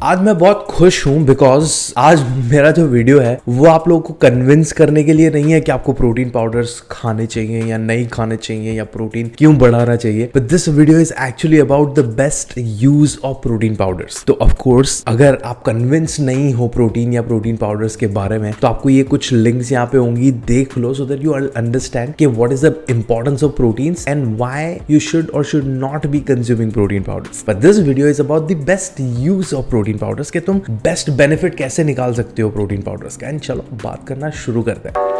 आज मैं बहुत खुश हूं बिकॉज आज मेरा जो वीडियो है वो आप लोगों को कन्विंस करने के लिए नहीं है कि आपको प्रोटीन पाउडर्स खाने चाहिए या नहीं खाने चाहिए या प्रोटीन क्यों बढ़ाना चाहिए, but this video is actually about the best use of protein powders. तो ऑफ कोर्स अगर आप कन्विंस नहीं हो प्रोटीन या प्रोटीन पाउडर्स के बारे में तो आपको ये कुछ लिंक्स यहाँ पे होंगी, देख लो सो दैट यू अंडरस्टैंड कि what is the importance of proteins and why you should और should not be consuming protein powders. But this video is about the best use of protein powders के तुम best benefit कैसे निकाल सकते हो protein powders का। And चलो बात करना शुरू करते हैं।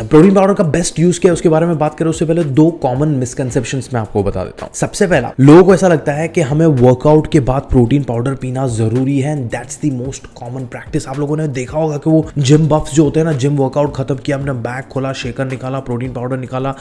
प्रोटीन पाउडर का बेस्ट यूज क्या है उसके बारे में बात करें उससे पहले दो कॉमन मिसकंसेप्शंस मैं आपको बता देता हूं। सबसे पहला, लोगों को ऐसा लगता है कि हमें वर्कआउट के बाद प्रोटीन पाउडर पीना जरूरी है and that's the most common practice. आप लोगों ने देखा होगा कि वो जिम बफ्स जो होते हैं ना, जिम वर्कआउट खत्म किया, हमने बैग खोला, शेकर निकाला, प्रोटीन पाउडर निकाला,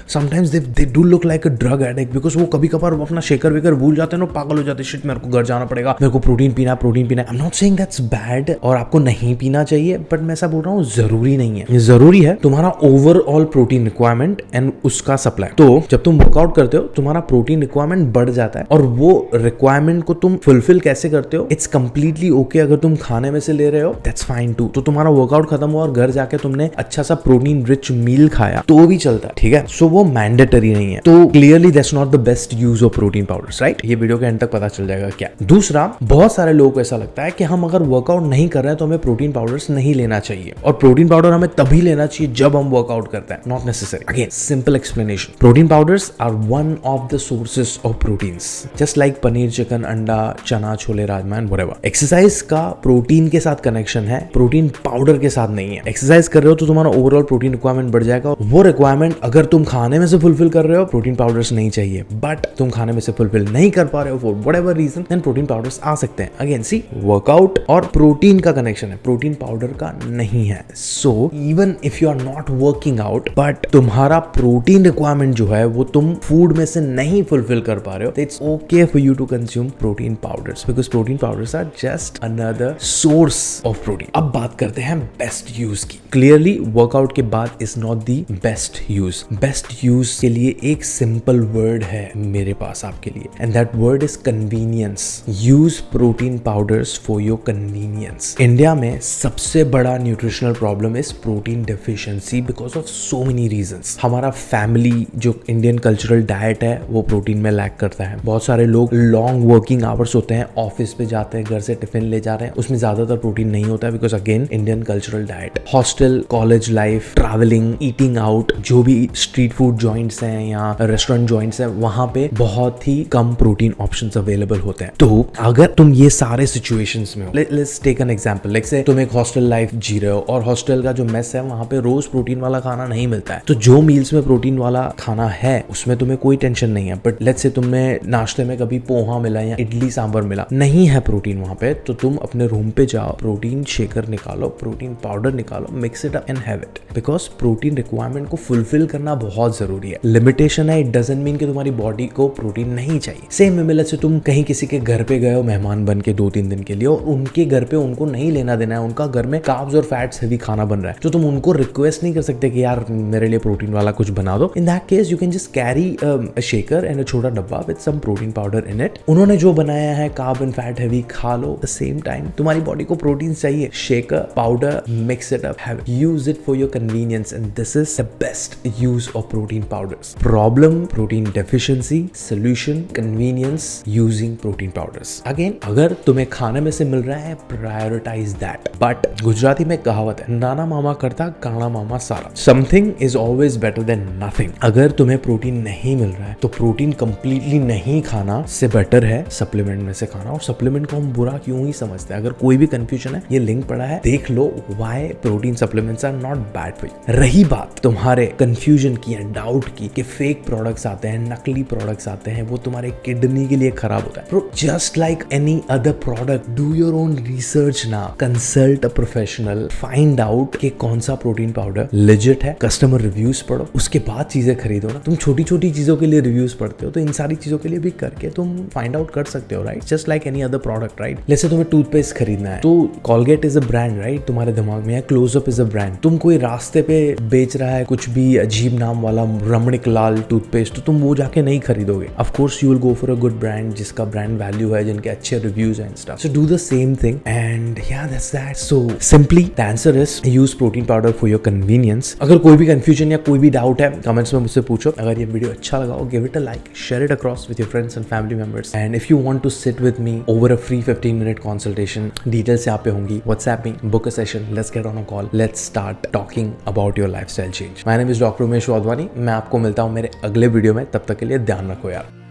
sometimes they do look like a drug addict because वो कभी कभार अपना शेकर वेकर भूल जाते हैं, पागल हो जाते हैं, शिट मेरे को घर जाना पड़ेगा, मेरे को प्रोटीन पीना है। I am not saying that's bad और आपको नहीं पीना चाहिए, बट मैं ऐसा बोल रहा हूँ जरूरी नहीं है। जरूरी है तुम्हारा ओवरऑल प्रोटीन रिक्वायरमेंट एंड उसका सप्लाई। तो जब तुम वर्कआउट करते हो तुम्हारा प्रोटीन रिक्वायरमेंट बढ़ जाता है और वो रिक्वायरमेंट को तुम फुलफिल कैसे करते हो, इट्स कंप्लीटली ओके। अगर तुम खाने में से ले रहे हो दैट्स फाइन टू। तो तुम्हारा वर्कआउट खत्म हुआ और घर जाके तुमने अच्छा सा प्रोटीन रिच मील खाया तो भी चलता है, ठीक है। सो वो मैंडेटरी नहीं है। तो clearly that's not the best use of protein powders, right. ये वीडियो के एंड तक पता चल जाएगा क्या। दूसरा, बहुत सारे लोगों को ऐसा लगता है कि हम अगर वर्कआउट नहीं कर रहे हैं तो हमें प्रोटीन पाउडर्स नहीं लेना चाहिए और प्रोटीन पाउडर हमें तभी लेना चाहिए जब हम वर्कआउट करते हैं। Not necessary. Again, simple explanation. Protein powders are one of the sources of proteins. Just like paneer, chicken, अंडा, चना, chole, rajma and whatever. Exercise का प्रोटीन के साथ कनेक्शन है, प्रोटीन पाउडर के साथ नहीं है। एक्सरसाइज कर रहे हो तो तुम्हारा ओवरऑल प्रोटीन रिक्वायरमेंट बढ़ जाएगा। वो रिक्वायरमेंट अगर तुम खाने में से फुलफिल कर रहे हो, प्रोटीन पाउडर्स नहीं चाहिए। बट तुम खाने में से फुलफिल नहीं कर पा रहे हो for whatever reason, then protein powders आ सकते हैं। अगेन सी, वर्कआउट और प्रोटीन का कनेक्शन है, प्रोटीन पाउडर का नहीं है। So even if you are not working out but तुम्हारा प्रोटीन रिक्वायरमेंट जो है वो तुम फूड में से नहीं फुलफिल कर पा रहे हो, it's okay for you to consume protein powders because protein powders are just another source of protein. अब बात करते हैं बेस्ट यूज की। क्लियरली वर्कआउट के बाद is not the best use. Best use के लिए एक सिंपल वर्ड है मेरे पास आपके लिए and that word is convenience. Use protein powders for your convenience. India में सबसे बड़ा nutritional problem is protein deficiency because of so many reasons. हमारा फैमिली जो इंडियन कल्चरल डाइट है वो प्रोटीन में लैक करता है। बहुत सारे लोग लॉन्ग वर्किंग आवर्स होते हैं, ऑफिस पे जाते हैं, घर से टिफिन ले जा रहे हैं, उसमें ज्यादातर प्रोटीन नहीं होता है because again Indian cultural diet. Hostel, college life, travelling, eating out, जो भी स्ट्रीट फूड जॉइंट्स हैं या रेस्टोरेंट जॉइंट्स हैं, वहां पे बहुत ही कम प्रोटीन ऑप्शंस अवेलेबल होते हैं। तो अगर तुम ये सारे सिचुएशंस में हो, let's take an example, like say तुम एक हॉस्टल लाइफ जी रहे हो और हॉस्टल का जो मेस है वहां पे रोज प्रोटीन वाला खाना नहीं मिलता है। तो जो मील्स में प्रोटीन वाला खाना है उसमें तुम्हें कोई टेंशन नहीं है, बट लेट्स से तुमने नाश्ते में कभी पोहा मिला या इडली सांभर मिला, नहीं है प्रोटीन वहां पे, तो तुम अपने रूम पे जाओ, प्रोटीन शेकर निकालो, प्रोटीन पाउडर निकालो, mix it up and have it because protein requirement को फुलफिल करना बहुत जरूरी है। लिमिटेशन है, इट डजंट मीन कि तुम्हारी बॉडी को प्रोटीन नहीं चाहिए। सेम में लेट्स से तुम कहीं किसी के घर पे गए हो मेहमान बन के 2-3 दिन के लिए और उनके घर पे उनको नहीं लेना देना है, उनका घर में कार्ब्स और फैट्स हेवी खाना बन रहा है, तो तुम उनको रिक्वेस्ट नहीं कर सकते कि यार मेरे लिए प्रोटीन वाला कुछ बना दो। In that case you can just carry a shaker and a छोटा डब्बा with some protein powder in it. उन्होंने जो बनाया है कार्ब एंड फैट हेवी, खा लो। द सेम टाइम तुम्हारी बॉडी को प्रोटीन चाहिए, shaker, powder, mix it up, have it, use it for your convenience and this is the best use of protein powders. Problem protein deficiency, solution convenience, using protein powders. Again अगर तुम्हें खाने में से मिल रहा है, prioritise that. But Gujarati में कहावत है, नाना मामा करता काना मामा सारा। Something is always better than nothing. अगर तुम्हें प्रोटीन नहीं मिल रहा है तो प्रोटीन कंप्लीटली नहीं खाना से बेटर है सप्लीमेंट में से खाना। और सप्लीमेंट को हम बुरा क्यों ही समझते हैं? अगर कोई भी कंफ्यूजन है, ये लिंक पड़ा है, देख लो, why protein supplements are not bad for you. रही बात तुम्हारे कंफ्यूजन की या डाउट की कि फेक प्रोडक्ट्स आते हैं, नकली प्रोडक्ट्स आते हैं, वो तुम्हारे किडनी के लिए खराब होता है, bro just like any other product, do your own research ना, consult a professional, find out कि कौन सा प्रोटीन पाउडर लेजिट है, कस्टमर रिव्यूज पढ़ो, उसके बाद चीजें खरीदो ना। तुम छोटी छोटी चीजों के लिए रिव्यूज पढ़ते हो तो इन सारी चीजों के लिए भी करके तुम फाइंड आउट कर सकते हो, right? Just like any other product, right? जैसे तुम्हें टूथपेस्ट खरीदना है तो Colgate is a brand, right? तुम्हारे दिमाग में, या क्लोजअप इज अ ब्रांड। तुम कोई रास्ते पे बेच रहा है कुछ भी अजीब नाम वाला रमणिक लाल टूथपेस्ट, तो तुम वो जाके नहीं खरीदोगे। Of course you will go for a good brand जिसका ब्रांड वैल्यू है, जिनके अच्छे रिव्यूज हैं, stuff. So do the same thing and yeah that's that. So simply the answer is use protein powder for your convenience. अगर कोई भी confusion या कोई भी डाउट है कमेंट्स में मुझसे पूछो। अगर ये वीडियो अच्छा लगा हो, give it a like, share it across with your friends and family members. And if you want to sit with me over a free 15-minute consultation, details यहाँ पे होंगी। WhatsApp me, book a session, let's get on a call, let's start talking about your lifestyle change. My name is Dr. Umesh Wadhwani. मैं आपको मिलता हूँ मेरे अगले video में, तब तक के लिए ध्यान रखो यार।